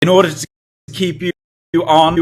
in order to keep you on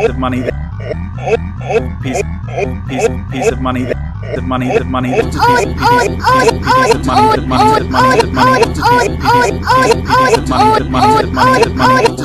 of money piece of money the money the money the piece of money the money the money the money the piece of money the money the money the money